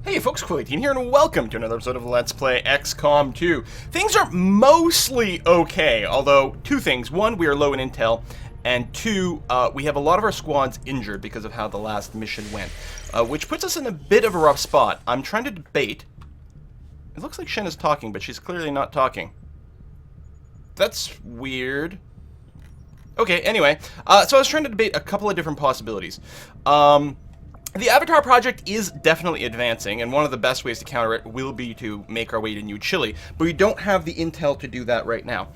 Hey folks, Quill18 here, and welcome to another episode of Let's Play XCOM 2. Things are mostly okay, although two things. One, we are low in intel, and two, we have a lot of our squads injured because of how the last mission went, which puts us in a bit of a rough spot. I'm trying to debate. It looks like Shen is talking, but she's clearly not talking. That's weird. Okay, anyway, so I was trying to debate a couple of different possibilities. The Avatar project is definitely advancing, and one of the best ways to counter it will be to make our way to New Chile, but we don't have the intel to do that right now.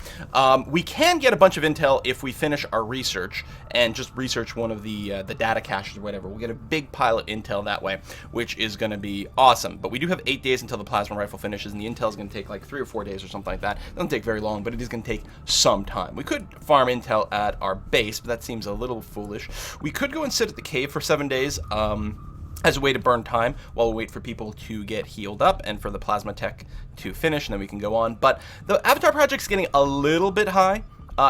We can get a bunch of intel if we finish our research and just research one of the data caches or whatever. We'll get a big pile of intel that way, which is going to be awesome. But we do have 8 days until the plasma rifle finishes, and the intel is going to take like 3 or 4 days or something like that. It doesn't take very long, but it is going to take some time. We could farm intel at our base, but that seems a little foolish. We could go and sit at the cave for 7 days, as a way to burn time while we wait for people to get healed up and for the plasma tech to finish, and then we can go on. But the Avatar project's getting a little bit high,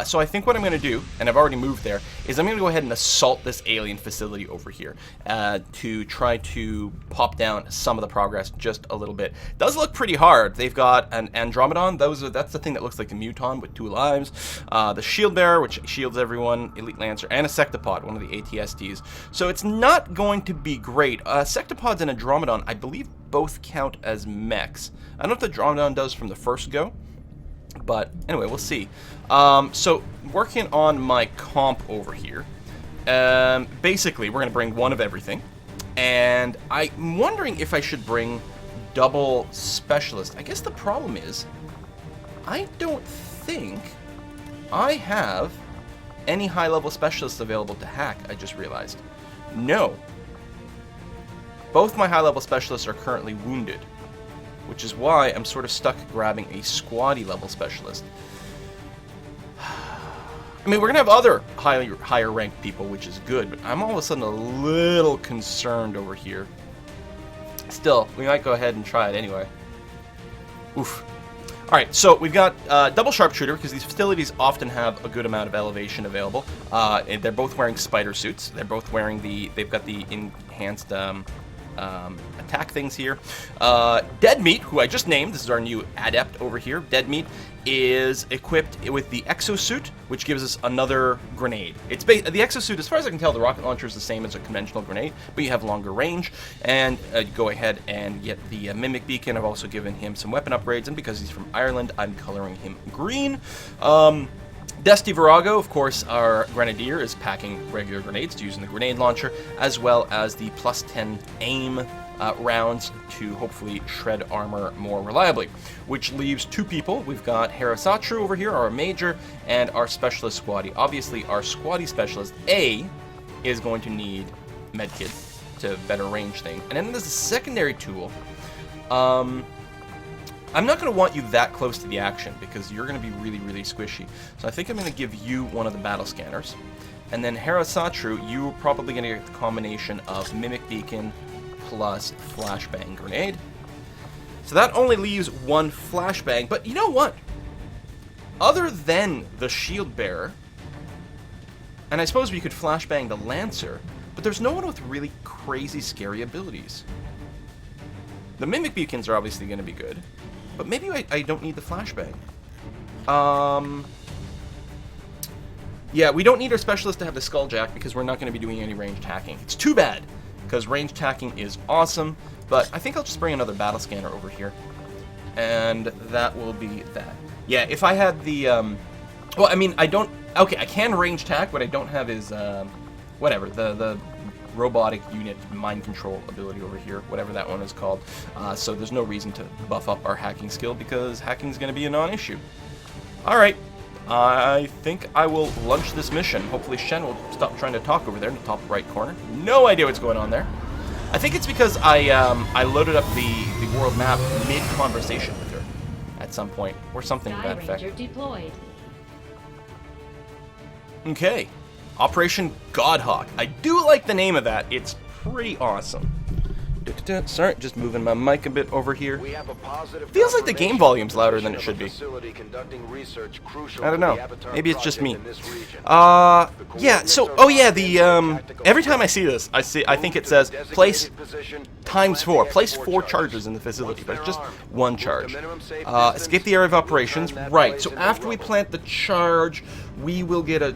so I think what I'm going to do, and I've already moved there, is I'm going to go ahead and assault this alien facility over here to try to pop down some of the progress just a little bit. It does look pretty hard. They've got an Andromedon. That's the thing that looks like the Muton with 2 lives. The Shield Bearer, which shields everyone, Elite Lancer, and a Sectopod, one of the ATSTs. So it's not going to be great. Sectopods and Andromedon, I believe, both count as mechs. I don't know if the Andromedon does from the first go, but anyway, we'll see. So working on my comp over here, basically we're going to bring one of everything, and I'm wondering if I should bring double specialist. I guess the problem is I don't think I have any high-level specialists available to hack. I just realized. No. Both my high-level specialists are currently wounded, which is why I'm sort of stuck grabbing a squaddy level specialist. I mean, we're gonna have other higher ranked people, which is good, but I'm all of a sudden a little concerned over here. Still, we might go ahead and try it anyway. Oof. Alright, so we've got double sharpshooter, because these facilities often have a good amount of elevation available. And they're both wearing spider suits. They're both wearing they've got the enhanced attack things here. Dead Meat, who I just named, this is our new adept over here. Dead Meat is equipped with the exosuit, which gives us another grenade. It's the exosuit, as far as I can tell, the rocket launcher is the same as a conventional grenade, but you have longer range. And go ahead and get the mimic beacon. I've also given him some weapon upgrades, and because he's from Ireland, I'm coloring him green. Dusty Virago, of course, our grenadier, is packing regular grenades using the grenade launcher, as well as the plus 10 aim rounds to hopefully shred armor more reliably. Which leaves 2 people. We've got Harasatru over here, our major, and our specialist squaddy. Obviously, our squaddy specialist A is going to need medkit to better range things. And then there's a secondary tool. I'm not going to want you that close to the action because you're going to be really, really squishy. So I think I'm going to give you one of the battle scanners. And then Harasatru, you're probably going to get the combination of Mimic Beacon plus Flashbang Grenade. So that only leaves 1 Flashbang. But you know what? Other than the Shield Bearer, and I suppose we could Flashbang the Lancer, but there's no one with really crazy, scary abilities. The Mimic Beacons are obviously going to be good. But maybe I don't need the flashbang. Yeah, we don't need our specialist to have the skulljack because we're not going to be doing any ranged hacking. It's too bad, because ranged hacking is awesome, but I think I'll just bring another battle scanner over here. And that will be that. Yeah, if I had the, well, I mean, I don't, okay, I can ranged hack, what I don't have is, whatever, the robotic unit mind control ability over here, whatever that one is called. So there's no reason to buff up our hacking skill because hacking is going to be a non-issue. Alright, I think I will launch this mission. Hopefully Shen will stop trying to talk over there in the top right corner. No idea what's going on there. I think it's because I loaded up the world map mid-conversation with her at some point, or something to that effect. Deployed. Okay. Operation Godhawk. I do like the name of that. It's pretty awesome. Sorry, just moving my mic a bit over here. We have a positive Feels like the game volume's louder than it should be. I don't know. Maybe it's just me. Yeah, so, oh yeah, the, every time I see this, I think it says, place ×4. Place 4 charges in the facility, but it's just 1 charge. Escape the area of operations. Right, so after we plant the charge, we will get a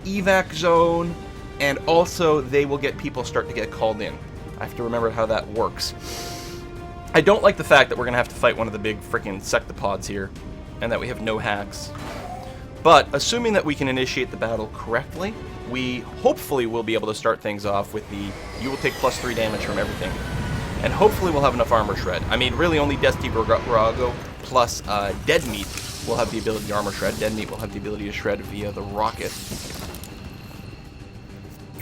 evac zone, and also they will get people start to get called in. I have to remember how that works. I don't like the fact that we're going to have to fight one of the big freaking sectopods here, and that we have no hacks. But, assuming that we can initiate the battle correctly, we hopefully will be able to start things off with the, you will take +3 damage from everything. And hopefully we'll have enough armor shred. I mean, really only Desti Virago plus Dead Meat will have the ability to armor shred. Dead Meat will have the ability to shred via the rocket.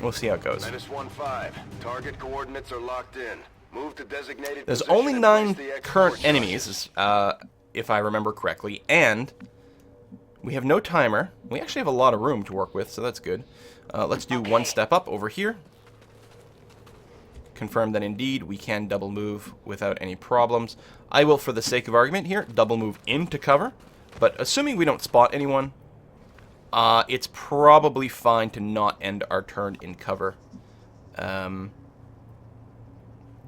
We'll see how it goes. -15. Target coordinates are locked in. Move to designated. There's only 9 current enemies, if I remember correctly, and we have no timer. We actually have a lot of room to work with, so that's good. Let's do 1 step up over here. Confirm that indeed we can double move without any problems. I will, for the sake of argument here, double move into cover, but assuming we don't spot anyone, it's probably fine to not end our turn in cover.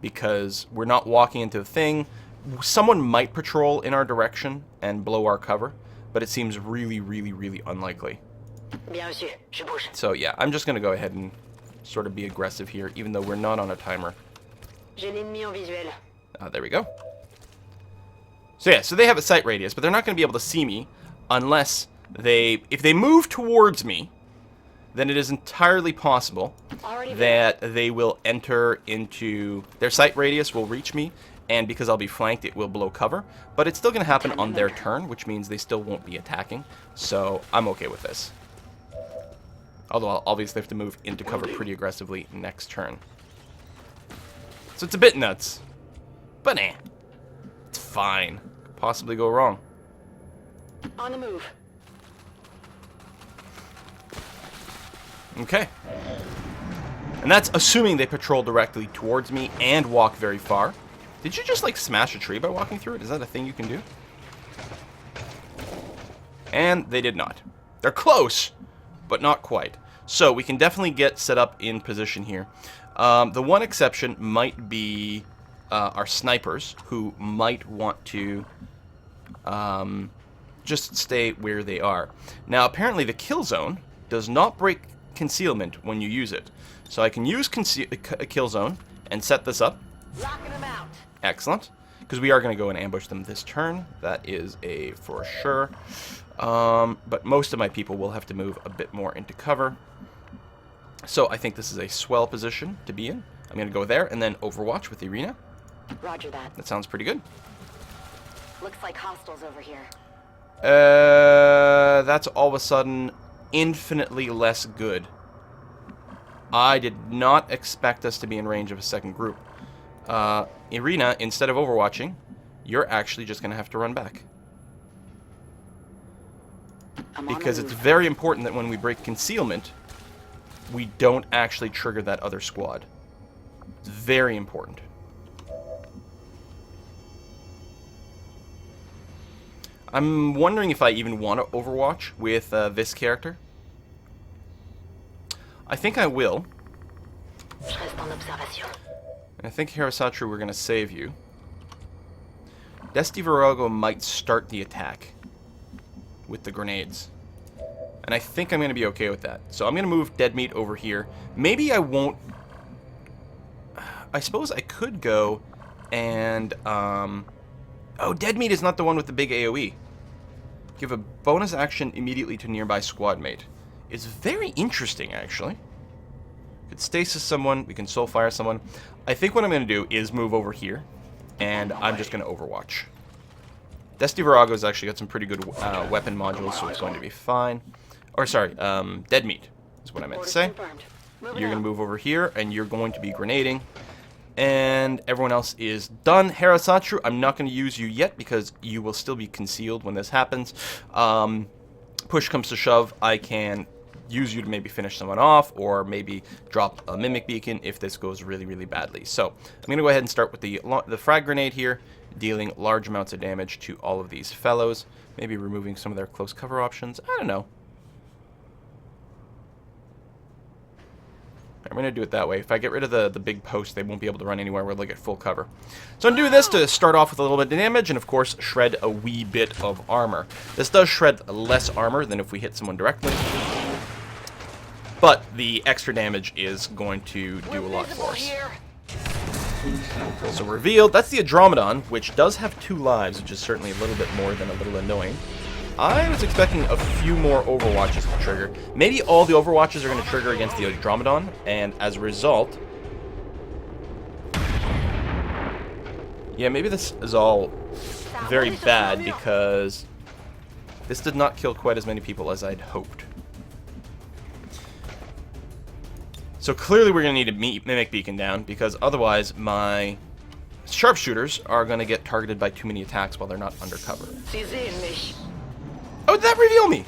Because we're not walking into the thing. Someone might patrol in our direction and blow our cover, but it seems really, really, really unlikely. So yeah, I'm just going to go ahead and sort of be aggressive here, even though we're not on a timer. There we go. So yeah, so they have a sight radius, but they're not going to be able to see me unless if they move towards me, then it is entirely possible that they will enter into their sight radius will reach me, and because I'll be flanked, it will blow cover. But it's still going to happen on their turn, which means they still won't be attacking. So I'm okay with this. Although I'll obviously have to move into cover pretty aggressively next turn. So it's a bit nuts, but it's fine. Could possibly go wrong. On the move. Okay. And that's assuming they patrol directly towards me and walk very far. Did you just, like, smash a tree by walking through it? Is that a thing you can do? And they did not. They're close, but not quite. So we can definitely get set up in position here. The one exception might be our snipers, who might want to just stay where they are. Now, apparently the kill zone does not break concealment when you use it. So I can use a kill zone and set this up. Locking them out. Excellent. Because we are going to go and ambush them this turn. That is a for sure. But most of my people will have to move a bit more into cover. So I think this is a swell position to be in. I'm going to go there and then overwatch with the arena. Roger that. That sounds pretty good. Looks like hostiles over here. That's all of a sudden infinitely less good. I did not expect us to be in range of a second group. Irina, instead of overwatching, you're actually just going to have to run back. Because it's very important that when we break concealment, we don't actually trigger that other squad. It's very important. I'm wondering if I even want to overwatch with this character. I think I will. I think Harasatru, we're going to save you. Desti Virago might start the attack with the grenades. And I think I'm going to be okay with that. So I'm going to move Dead Meat over here. Maybe I won't... I suppose I could go and... Oh, Dead Meat is not the one with the big AoE. Give a bonus action immediately to nearby squad mate. It's very interesting, actually. Could stasis someone. We can soulfire someone. I think what I'm going to do is move over here. And I'm just going to overwatch. Desti Virago's actually got some pretty good weapon modules, so it's going to be fine. Or, sorry, Dead Meat is what I meant to say. You're going to move over here, and you're going to be grenading. And everyone else is done. Harasatru, I'm not going to use you yet, because you will still be concealed when this happens. Push comes to shove, I can use you to maybe finish someone off, or maybe drop a mimic beacon if this goes really, really badly. So I'm going to go ahead and start with the frag grenade here, dealing large amounts of damage to all of these fellows. Maybe removing some of their close cover options. I don't know. I'm going to do it that way. If I get rid of the big post, they won't be able to run anywhere where they'll get full cover. So I'm going to do this to start off with a little bit of damage, and of course, shred a wee bit of armor. This does shred less armor than if we hit someone directly. But the extra damage is going to do a lot for us. So revealed, that's the Andromedon, which does have 2 lives, which is certainly a little bit more than a little annoying. I was expecting a few more Overwatches to trigger. Maybe all the Overwatches are going to trigger against the Andromedon, and as a result... Yeah, maybe this is all very bad, because this did not kill quite as many people as I'd hoped. So clearly we're going to need a Mimic Beacon down, because otherwise my sharpshooters are going to get targeted by too many attacks while they're not undercover. Oh, did that reveal me?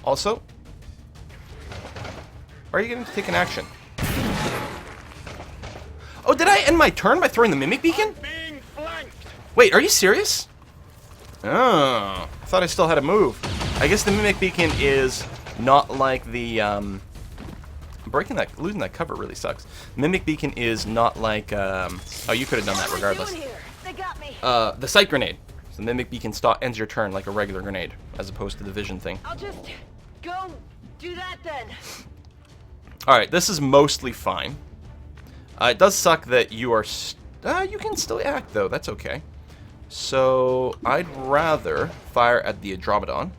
Also, are you going to take an action? Oh, did I end my turn by throwing the Mimic Beacon? Wait, are you serious? Oh, I thought I still had a move. I guess the Mimic Beacon is not like the, losing that cover really sucks. Mimic Beacon is not like, oh, you could have done that regardless. The Sight Grenade. So the Mimic Beacon ends your turn like a regular grenade, as opposed to the vision thing. I'll just go do that then. Alright, this is mostly fine. It does suck that you are... you can still act, though. That's okay. So, I'd rather fire at the Andromedon,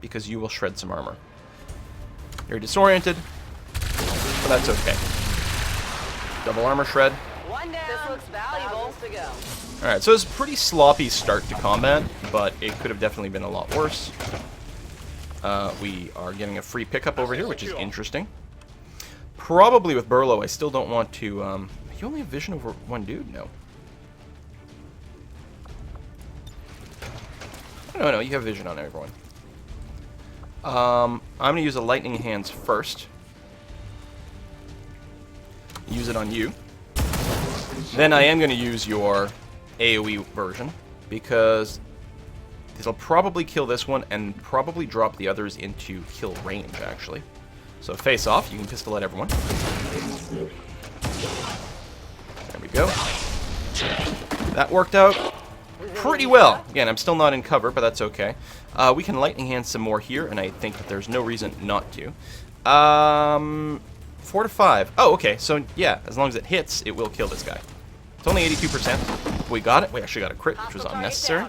because you will shred some armor. You're disoriented, but that's okay. Double armor shred. One down. This looks valuable. To go. Alright, so it's a pretty sloppy start to combat, but it could have definitely been a lot worse. We are getting a free pickup over here, which is interesting. Probably with Burlow, I still don't want to... you only have vision over one dude? No. No, you have vision on everyone. I'm going to use a Lightning Hands first. Use it on you. Then I am going to use your AoE version, because it'll probably kill this one and probably drop the others into kill range, actually. So face off, you can pistol at everyone. There we go. That worked out pretty well. Again, I'm still not in cover, but that's okay. We can Lightning Hand some more here, and I think that there's no reason not to. 4 to 5. Oh, okay, so yeah, as long as it hits, it will kill this guy. It's only 82%. We got it. We actually got a crit, which was unnecessary.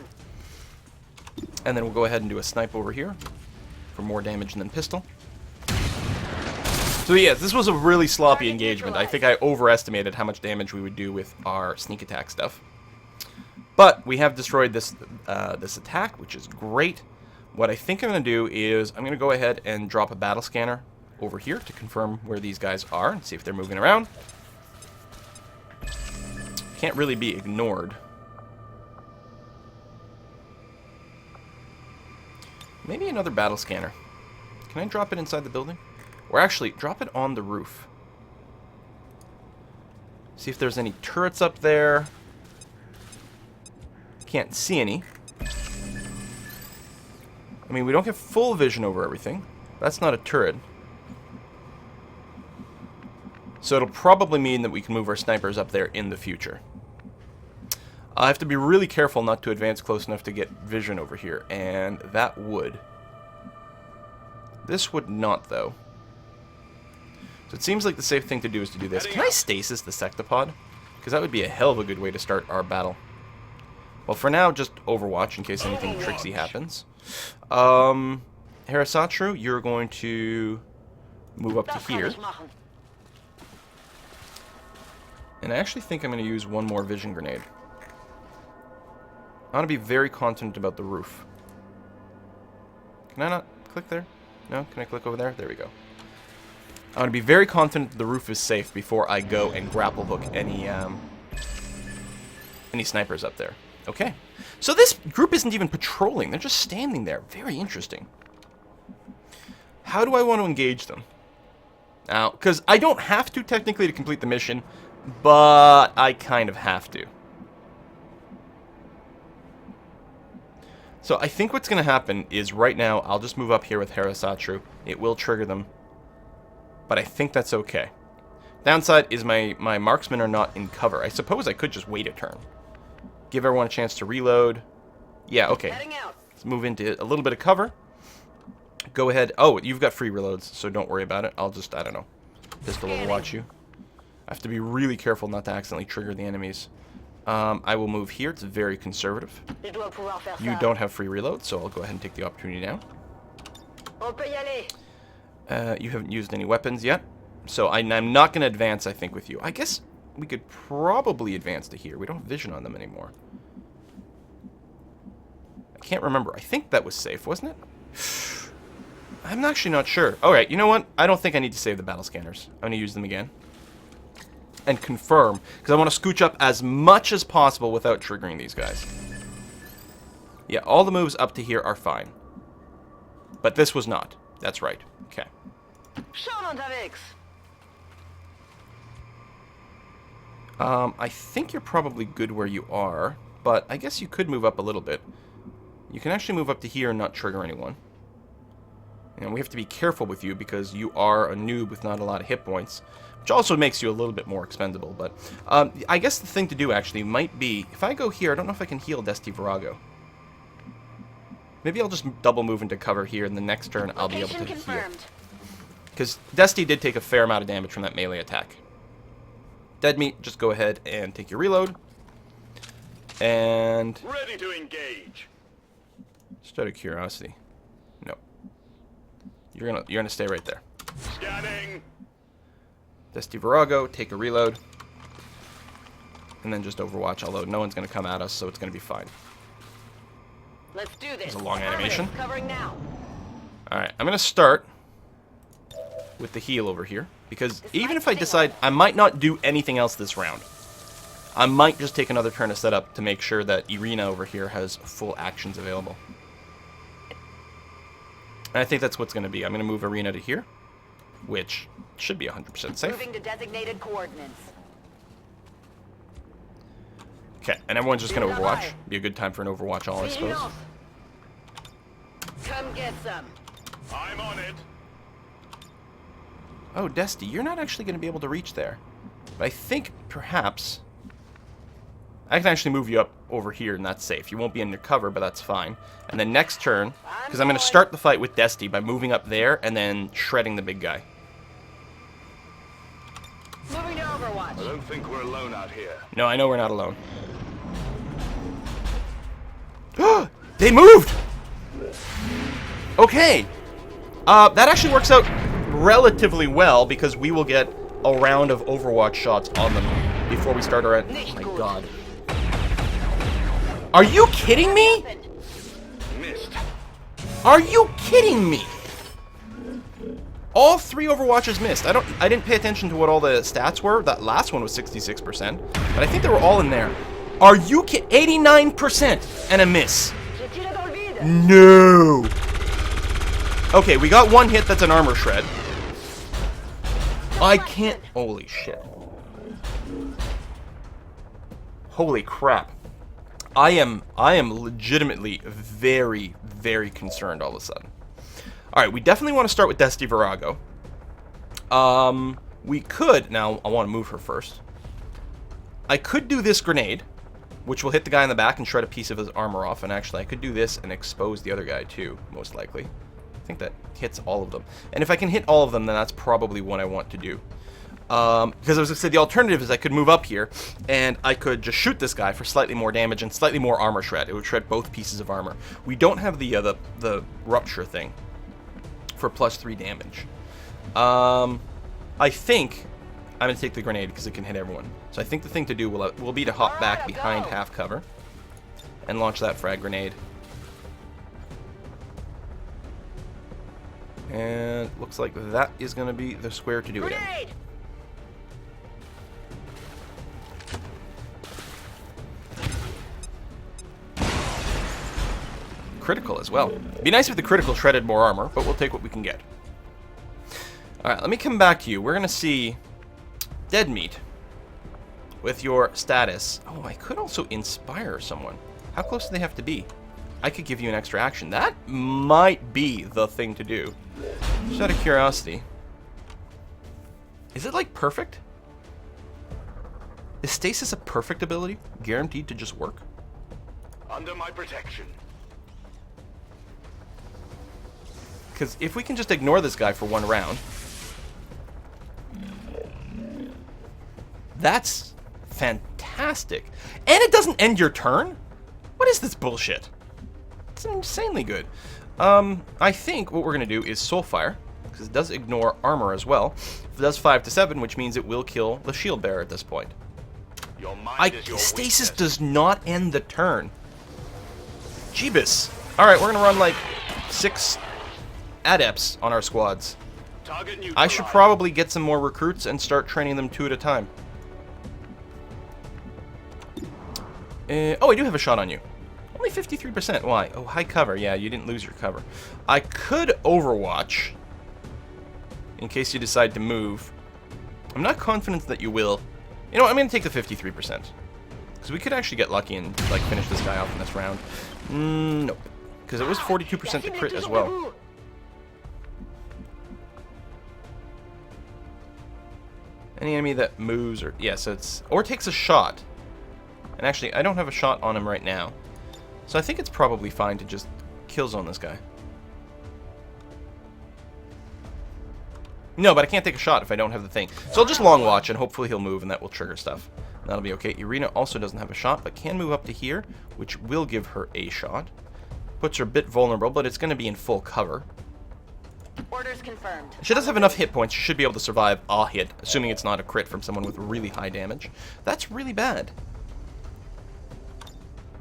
And then we'll go ahead and do a snipe over here for more damage than pistol. So yeah, this was a really sloppy engagement. I think I overestimated how much damage we would do with our sneak attack stuff. But we have destroyed this this attack, which is great. What I think I'm going to do is I'm going to go ahead and drop a battle scanner over here to confirm where these guys are and see if they're moving around. Can't really be ignored. Maybe another battle scanner. Can I drop it inside the building? Or actually, drop it on the roof. See if there's any turrets up there. Can't see any. I mean, we don't get full vision over everything. That's not a turret. So it'll probably mean that we can move our snipers up there in the future. I have to be really careful not to advance close enough to get vision over here, and that would. This would not, though. So it seems like the safe thing to do is to do this. Can I stasis the Sectopod? Because that would be a hell of a good way to start our battle. Well, for now, just Overwatch in case anything tricksy happens. Harasatru, you're going to move up to here. And I actually think I'm going to use one more vision grenade. I want to be very confident about the roof. Can I not click there? No? Can I click over there? There we go. I want to be very confident the roof is safe before I go and grapple hook any snipers up there. Okay. So this group isn't even patrolling. They're just standing there. Very interesting. How do I want to engage them? Now, because I don't have to technically to complete the mission, but I kind of have to. So I think what's going to happen is right now I'll just move up here with Harasatru. It will trigger them, but I think that's okay. Downside is my marksmen are not in cover. I suppose I could just wait a turn. Give everyone a chance to reload. Yeah, okay. Let's move into a little bit of cover. Go ahead. Oh, you've got free reloads, so don't worry about it. I'll just, I don't know, pistol overwatch you. I have to be really careful not to accidentally trigger the enemies. I will move here. It's very conservative. You don't have free reload, so I'll go ahead and take the opportunity now. You haven't used any weapons yet, so I'm not going to advance, I think, with you. I guess we could probably advance to here. We don't have vision on them anymore. I can't remember. I think that was safe, wasn't it? I'm actually not sure. Alright, you know what? I don't think I need to save the battle scanners. I'm going to use them again. And confirm, because I want to scooch up as much as possible without triggering these guys. Yeah, all the moves up to here are fine. But this was not. That's right. Okay. I think you're probably good where you are, but I guess you could move up a little bit. You can actually move up to here and not trigger anyone. And we have to be careful with you because you are a noob with not a lot of hit points, which also makes you a little bit more expendable. But I guess the thing to do actually might be, if I go here, I don't know if I can heal Desti Virago. Maybe I'll just double move into cover here, and the next turn I'll be able to heal. Because Desti did take a fair amount of damage from that melee attack. Dead meat, just go ahead and take your reload. And... Ready to engage. Just out of curiosity. No. You're gonna stay right there. Scanning. Desti Virago, take a reload. And then just Overwatch, although no one's gonna come at us, so it's gonna be fine. Let's do this. It's a long animation. Covering now. Alright, I'm gonna start with the heal over here. Because even if I decide I might not do anything else this round, I might just take another turn to set up to make sure that Irina over here has full actions available. And I think that's what's going to be. I'm going to move Irina to here, which should be 100% safe. Moving to designated coordinates. Okay, and everyone's just going to Overwatch. Be a good time for an Overwatch all, I suppose. Come get some. I'm on it. Oh, Desti, you're not actually going to be able to reach there. But I think, perhaps, I can actually move you up over here, and that's safe. You won't be under cover, but that's fine. And then next turn, because I'm going to start the fight with Desti by moving up there and then shredding the big guy. Moving to Overwatch. I don't think we're alone out here. No, I know we're not alone. They moved! Okay. That actually works out relatively well because we will get a round of Overwatch shots on them before we start our end. Oh my god. Are you kidding me? Missed. Are you kidding me? All 3 Overwatches missed. I didn't pay attention to what all the stats were. That last one was 66%, but I think they were all in there. Are you kidding? 89% and a miss. No. Okay, we got one hit that's an armor shred. I can't... Holy shit. Holy crap. I am legitimately very, very concerned all of a sudden. Alright, we definitely want to start with Desti Virago. We could... Now, I want to move her first. I could do this grenade, which will hit the guy in the back and shred a piece of his armor off. And actually, I could do this and expose the other guy too, most likely. I think that hits all of them. And if I can hit all of them, then that's probably what I want to do. Because as I said, the alternative is I could move up here, and I could just shoot this guy for slightly more damage and slightly more armor shred. It would shred both pieces of armor. We don't have the rupture thing for +3 damage. I think I'm going to take the grenade because it can hit everyone. So I think the thing to do will be to hop back behind half cover and launch that frag grenade. And looks like that is going to be the square to do it in. Critical as well. It'd be nice if the critical shredded more armor, but we'll take what we can get. Alright, let me come back to you. We're going to see Dead Meat with your status. Oh, I could also inspire someone. How close do they have to be? I could give you an extra action. That might be the thing to do. Just out of curiosity. Is it like perfect? Is stasis a perfect ability? Guaranteed to just work? Under my protection. Because if we can just ignore this guy for one round, that's fantastic. And it doesn't end your turn? What is this bullshit? It's insanely good. I think what we're going to do is Soulfire, because it does ignore armor as well. It does 5 to 7, which means it will kill the shield bearer at this point. Your mind is your Stasis weakness. does not end the turn. Jeebus. Alright, we're going to run like 6 adepts on our squads. Target I should probably get some more recruits and start training them 2 at a time. Oh, I do have a shot on you. Only 53%. Why? Oh, high cover. Yeah, you didn't lose your cover. I could Overwatch in case you decide to move. I'm not confident that you will. You know what? I'm going to take the 53%. Because we could actually get lucky and like finish this guy off in this round. Nope. Because it was 42% to crit as well. Any enemy that moves or... yeah, so it's... or takes a shot. And actually, I don't have a shot on him right now. So I think it's probably fine to just kill zone this guy. No, but I can't take a shot if I don't have the thing. So I'll just long watch and hopefully he'll move and that will trigger stuff. And that'll be okay. Irina also doesn't have a shot, but can move up to here, which will give her a shot. Puts her a bit vulnerable, but it's going to be in full cover. Orders confirmed. She does have enough hit points. She should be able to survive a hit, assuming it's not a crit from someone with really high damage. That's really bad.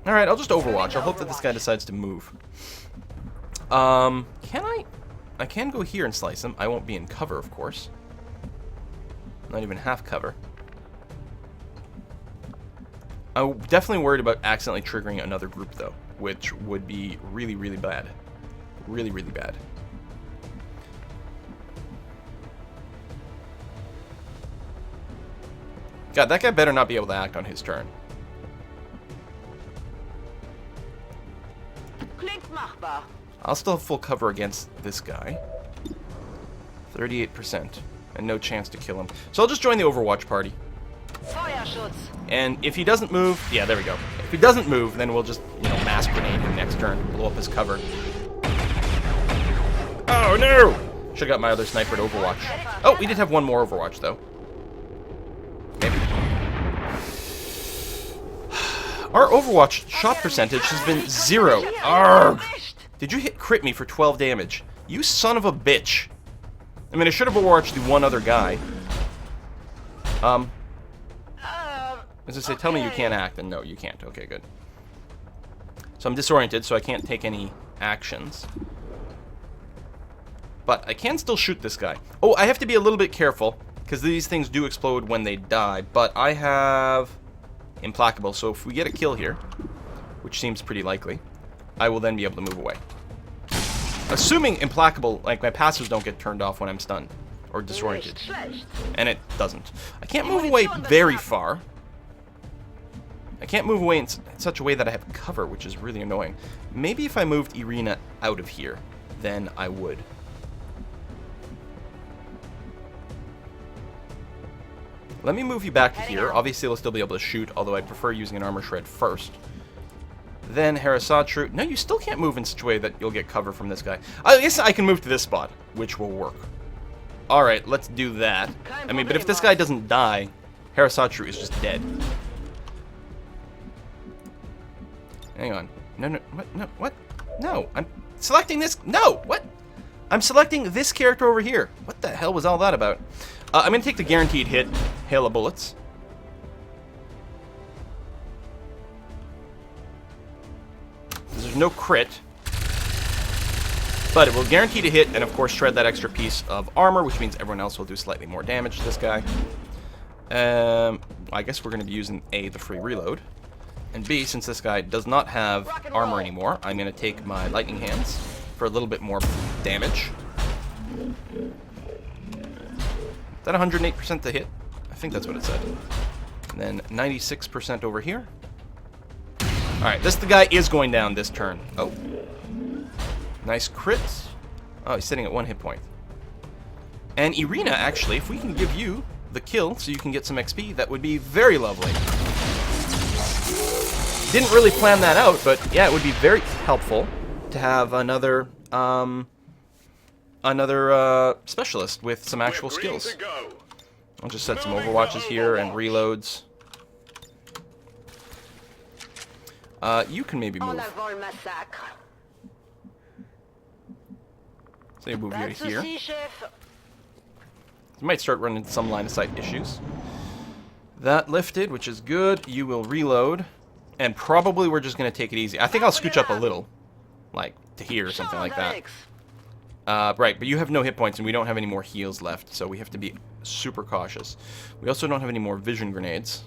Alright, I'll just Overwatch. I'll hope that this guy decides to move. Can I? I can go here and slice him. I won't be in cover, of course. Not even half cover. I'm definitely worried about accidentally triggering another group, though, which would be really, really bad. Really, really bad. God, that guy better not be able to act on his turn. I'll still have full cover against this guy. 38%. And no chance to kill him. So I'll just join the Overwatch party. And if he doesn't move... yeah, there we go. If he doesn't move, then we'll just, you know, mass grenade him next turn. Blow up his cover. Oh, no! Should've got my other sniper to Overwatch. Oh, we did have one more Overwatch, though. Maybe. Our Overwatch shot percentage has been 0. Arrgh! Did you hit me for 12 damage? You son of a bitch. I mean, I should have Overwatched the one other guy. As I say, tell me you can't act, and no, you can't. Okay, good. So I'm disoriented, so I can't take any actions. But I can still shoot this guy. Oh, I have to be a little bit careful, because these things do explode when they die. But I have Implacable, so if we get a kill here, which seems pretty likely, I will then be able to move away. Assuming Implacable, like my passives don't get turned off when I'm stunned or disoriented. And it doesn't. I can't move away very far. I can't move away in such a way that I have cover, which is really annoying. Maybe if I moved Irina out of here, then I would. Let me move you back to here. Obviously, we'll still be able to shoot, although I prefer using an armor shred first. Then Harasatru. No, you still can't move in such a way that you'll get cover from this guy. I guess I can move to this spot, which will work. Alright, let's do that. I mean, but if this guy doesn't die, Harasatru is just dead. Hang on. No, no, what? No, what? No, I'm selecting this. No, what? I'm selecting this character over here. What the hell was all that about? I'm going to take the guaranteed hit, hail of bullets. There's no crit. But it will guarantee to hit, and of course shred that extra piece of armor, which means everyone else will do slightly more damage to this guy. I guess we're going to be using A, the free reload. And B, since this guy does not have armor anymore, I'm going to take my lightning hands for a little bit more damage. that 108% to hit? I think that's what it said. And then 96% over here. Alright, the guy is going down this turn. Oh. Nice crit. Oh, he's sitting at 1 hit point. And Irina, actually, if we can give you the kill so you can get some XP, that would be very lovely. Didn't really plan that out, but yeah, it would be very helpful to have another specialist with some actual skills. I'll just set some overwatches here and reloads. You can maybe move. So you move you to here. You might start running into some line of sight issues. That lifted, which is good. You will reload. And probably we're just going to take it easy. I think I'll scooch up a little. Like, to here or something like that. Right, but you have no hit points and we don't have any more heals left. So we have to be super cautious. We also don't have any more vision grenades.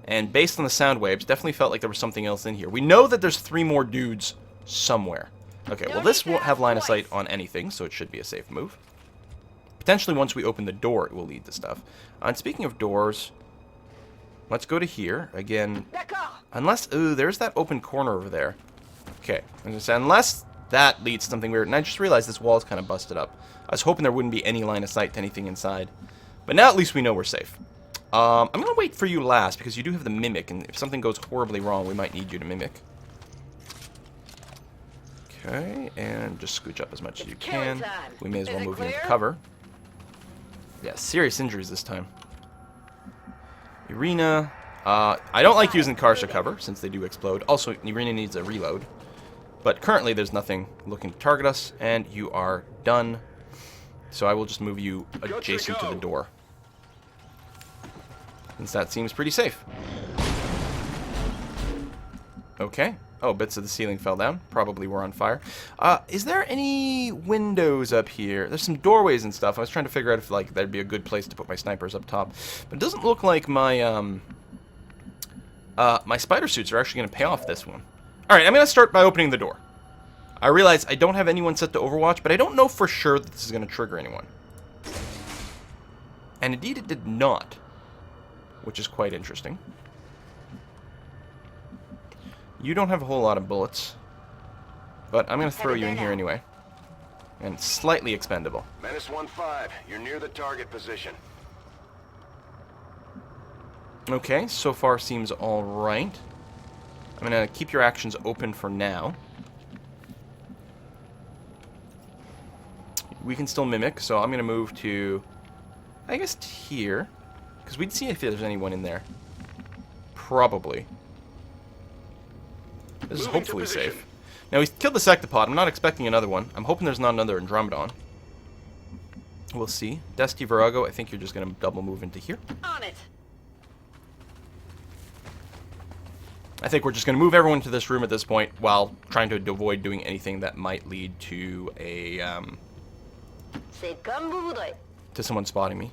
And based on the sound waves, definitely felt like there was something else in here. We know that there's 3 more dudes somewhere. Okay, well this won't have line of sight on anything, so it should be a safe move. Potentially once we open the door, it will lead to stuff. And speaking of doors, let's go to here. Again, unless... Ooh, there's that open corner over there. Okay, I'm gonna say, unless that leads to something weird. And I just realized this wall is kind of busted up. I was hoping there wouldn't be any line of sight to anything inside. But now at least we know we're safe. I'm going to wait for you last, because you do have the Mimic, and if something goes horribly wrong, we might need you to Mimic. Okay, and just scooch up as much as you can. We may as well move you into cover. Yeah, serious injuries this time. Irina. I don't like using cars to cover, since they do explode. Also, Irina needs a reload. But currently, there's nothing looking to target us, and you are done. So I will just move you adjacent to the door. Since that seems pretty safe. Okay. Oh, bits of the ceiling fell down. Probably were on fire. Is there any windows up here? There's some doorways and stuff. I was trying to figure out if like that'd be a good place to put my snipers up top. But it doesn't look like my my spider suits are actually going to pay off this one. Alright, I'm going to start by opening the door. I realize I don't have anyone set to Overwatch, but I don't know for sure that this is going to trigger anyone. And indeed it did not. Which is quite interesting. You don't have a whole lot of bullets. But I'm going to throw you in here anyway. And slightly expendable. Menace 1-5, you're near the target position. Okay, so far seems alright. I'm going to keep your actions open for now. We can still mimic, so I'm going to move to, I guess, here. Because we'd see if there's anyone in there. Probably. This is hopefully safe. Now, we killed the Sectopod. I'm not expecting another one. I'm hoping there's not another Andromedon. We'll see. Dusty Virago, I think you're just going to double move into here. On it. I think we're just going to move everyone to this room at this point while trying to avoid doing anything that might lead to a, to someone spotting me.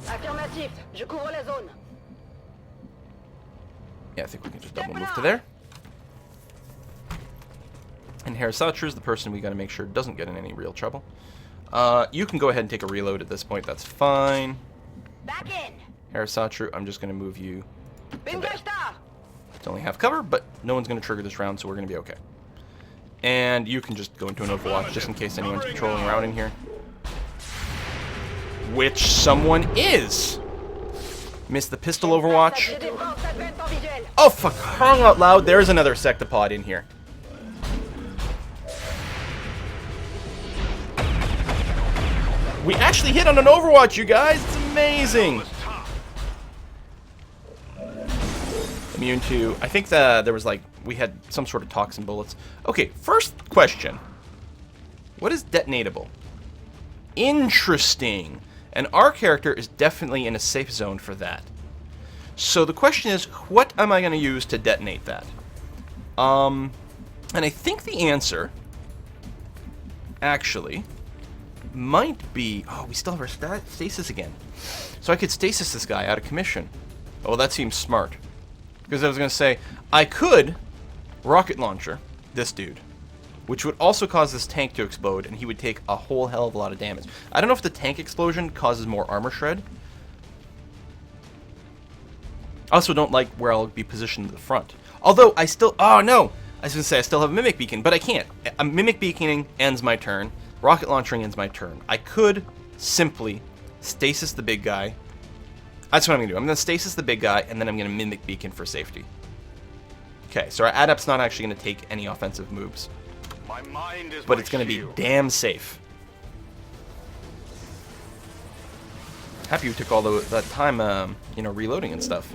Affirmatif, je couvre la zone. Yeah, I think we can just double move to there. And Harisatru is the person we got to make sure doesn't get in any real trouble. You can go ahead and take a reload at this point. That's fine. Back in. Harisatru, I'm just going to move you to there. It's It's only half cover, but no one's going to trigger this round, so we're going to be okay. And you can just go into an Overwatch just in case anyone's patrolling around in here. Which someone is. Missed the pistol Overwatch. Oh, fuck. Crying out loud. There's another Sectopod in here. We actually hit on an Overwatch, you guys. It's amazing. Immune to... I think there was like... We had some sort of toxin bullets. Okay, first question. What is detonatable? Interesting. And our character is definitely in a safe zone for that. So the question is, what am I going to use to detonate that? And I think the answer, actually, might be... Oh, we still have our stasis again. So I could stasis this guy out of commission. Oh, that seems smart. Because I was going to say, I could rocket launcher this dude. which would also cause this tank to explode, and he would take a whole hell of a lot of damage. I don't know if the tank explosion causes more armor shred. I also don't like where I'll be positioned to the front. Although, I still... Oh, no! I was going to say I still have a Mimic Beacon, but I can't. A Mimic Beaconing ends my turn. Rocket Launching ends my turn. I could simply stasis the big guy. That's what I'm going to do. I'm going to stasis the big guy, and then I'm going to Mimic Beacon for safety. Okay, so our Adept's not actually going to take any offensive moves. My mind is But it's going to be damn safe. Happy you took all that time, you know, reloading and stuff.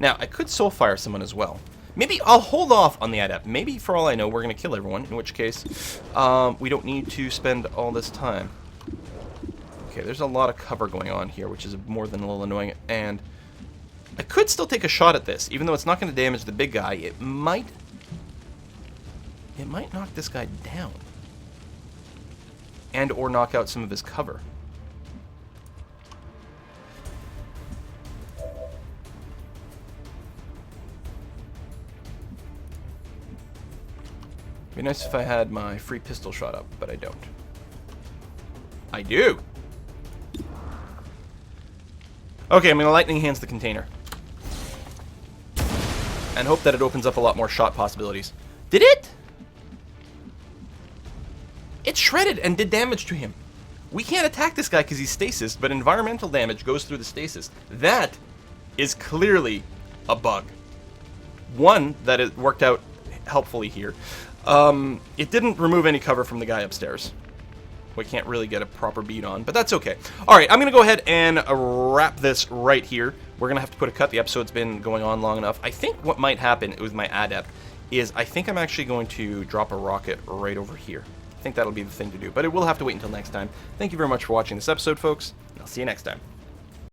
Now, I could Soulfire someone as well. Maybe I'll hold off on the Adept. Maybe, for all I know, we're going to kill everyone, in which case we don't need to spend all this time. Okay, there's a lot of cover going on here, which is more than a little annoying. And I could still take a shot at this, even though it's not going to damage the big guy. It might knock this guy down. And or knock out some of his cover. It'd be nice if I had my free pistol shot up, but I don't. I do! Okay, I'm going to Lightning Hands the container. And hope that it opens up a lot more shot possibilities. Did it? It shredded and did damage to him. We can't attack this guy because he's stasis, but environmental damage goes through the stasis. That is clearly a bug. One that it worked out helpfully here. It didn't remove any cover from the guy upstairs. We can't really get a proper beat on, but that's okay. Alright, I'm going to go ahead and wrap this right here. We're going to have to put a cut. The episode's been going on long enough. I think what might happen with my Adept is I think I'm actually going to drop a rocket right over here. I think that'll be the thing to do, but it will have to wait until next time. Thank you very much for watching this episode, folks. I'll see you next time.